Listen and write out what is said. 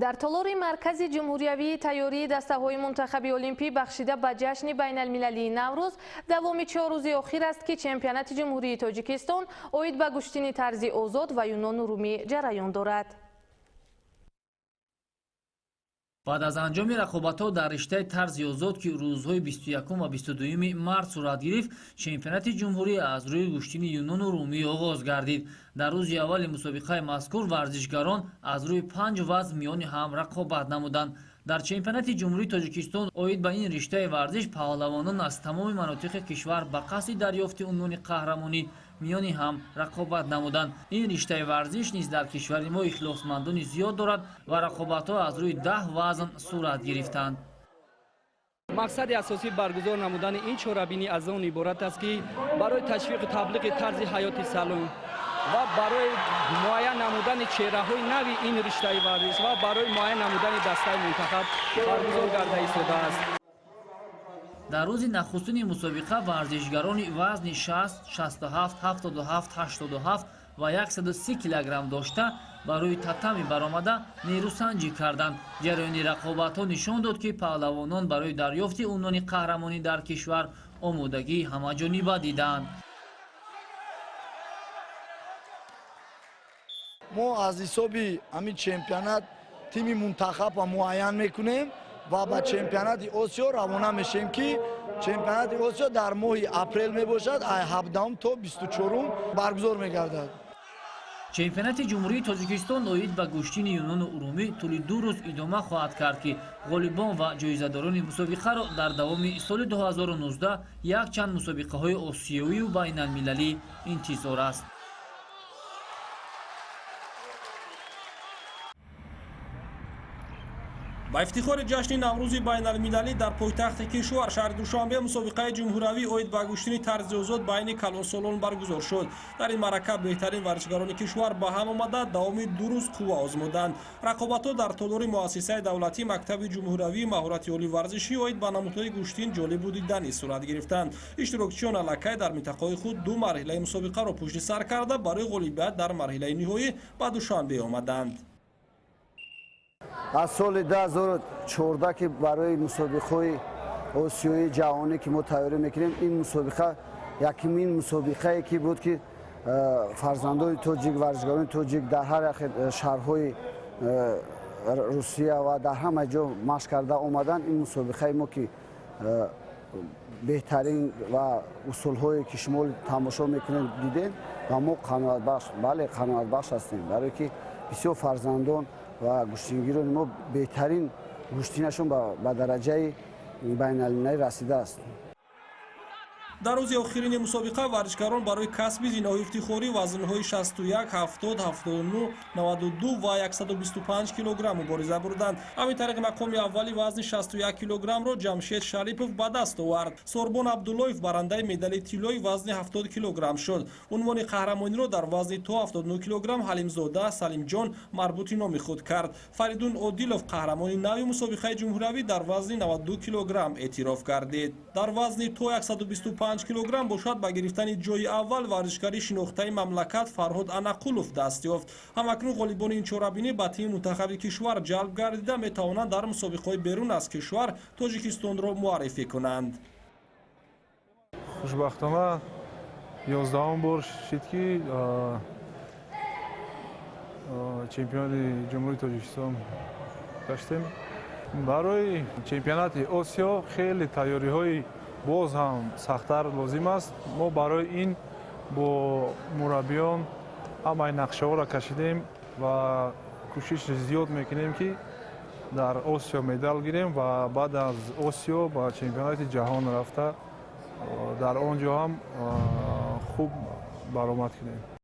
در تالار مرکز جمهوریوی تیاری دسته‌های منتخب المپی بخشیده به جشن بین المللی نوروز دوام 4 روز اخیر است که چمپیونات جمهوری تاجیکستان اوید به گشتین طرز آزاد و یونان رومی جریان دارد. بعد از انجام رقابت‌ها در رشته طرز آزاد که روزهای 21 و 22 مارس صورت گرفت، چمپیونات جمهوری از روی گشتین یونان و رومی آغاز گردید. در روز اول مسابقه مذکور ورزشکاران از روی 5 وزن میان هم رقابت نمودند. در چمپیونات جمهوری تاجیکستان اوید به این رشته ورزش پهلوانان از تمام مناطق کشور به قصد دریافت عنوان قهرمانی میان هم رقابت نمودند. این رشته ورزش نیز در کشور ما اخلاصمندان زیاد دارد و رقابت‌ها از روی 10 وزن صورت گرفتند. مقصد اساسی برگزار نمودن این چهاربینی از آن عبارت است که برای تشویق و تبلیغ طرز حیات سالم و برای معین نمودن چهره‌های نوی این رشته ورزش و برای معین نمودن دسته منتخب برگزار گردیده ایستاده است. در روز نخستین مسابقه ورزشکاران وزن 60، 67، 77، 87 و 130 کیلوگرم داشته برای تاتامی برآمده نیروسنجی کردند. جریان رقابت‌ها نشان داد که پهلوانان برای دریافت عنوان قهرمانی در کشور آمادگی همه‌جانبه دیدند. ما از حساب همین چمپیونات تیم منتخب و معین میکنیم و به چمپیونات آسیا روانه میشیم که چمپیونات آسیا در ماه اپریل میباشد، 17 تا 24 برگزار میگردد. چمپیونات جمهوری تاجیکستان اوید به گشتین یونان و ارومی طول 2 روز ادامه خواهد کرد که غالبان و جایزه‌داران مسابقه را در دوام سال 2019 یک چند مسابقه های آسیایی و بین المللی انتظار است. با افتخار جشن نوروز بین المللی در پایتخت کشور شهر دوشنبه مسابقه جمهوری اوید به گشتین طرز آزاد بین کلانسالان برگزار شد. در این معرکه بهترین ورزشکاران کشور به هم آمده دوام 2 روز قوه آزمودند. رقابت‌ها در تالار مؤسسه دولتی مکتب جمهوری مهارت عالی ورزشی اوید با نمودهای گشتین جالب و دیدنی صورت گرفتند. اشتراکچیان الکی در منطقه خود 2 مرحله مسابقه را پشت سر کرده برای غالبیت در مرحله نهایی به دوشنبه آمدند. از سال 2014 که برای مسابقه آسیایی جهانی که ما تیاری میکنیم، این مسابقه یکمین مسابقه که بود که فرزندان تاجیک ورزشکاران تاجیک در هر شهرهای روسیه و در همه جا مشق کرده آمدن. این مسابقه ما که بهترین و اصول‌هایی که شما تماشا میکنید دیدین و ما قناعت بخش، بله قناعت بخش هستیم، برای که بسیار فرزندان و گشتینگیران ما بهترین گشتینشون به درجه بین المللی رسیده است. در روز آخرین مسابقه ورزشکاران برای کسب زینه‌های افتخاری وزن‌های 61، 70، 79، 92 و 125 کیلوگرم مبارزه بردند. همین طریق مقام اولی وزن 61 کیلوگرم را جمشید شریپوف به دست آورد. سوربون عبداللهیف برنده مدال طلایی وزن 70 کیلوگرم شد. عنوان قهرمانی را در وزن تا 79 کیلوگرم حلیمزاده سلیم جان مربوطی نام خود کرد. فریدون عادیلوف قهرمانی نوی مسابقه جمهوری در وزن 92 کیلوگرم اعتراف گردید. در وزن تا 125 کیلوگرم باشد به گرفتن جای اول ورزشکاری شناخته مملکت فرهاد انقلوف دست یافت. همکنون غالبان این چهاربینی به تیم منتخب کشور جلب گردیده می توانند در مسابقه بیرون از کشور تاجیکستان را معرفی کنند. خوشبختانه 11 بار شد که چمپیون جمهوری تاجیکستان گشتیم. برای چمپیونات آسیا خیلی تیاری های باز هم سخت‌تر لازم است. ما برای این با مربیان همه نقشه ها را کشیدیم و کوشش زیاد میکنیم که در آسیا مدال گیریم و بعد از آسیا با چمپیونات جهان رفته در آنجا هم خوب برآمد کنیم.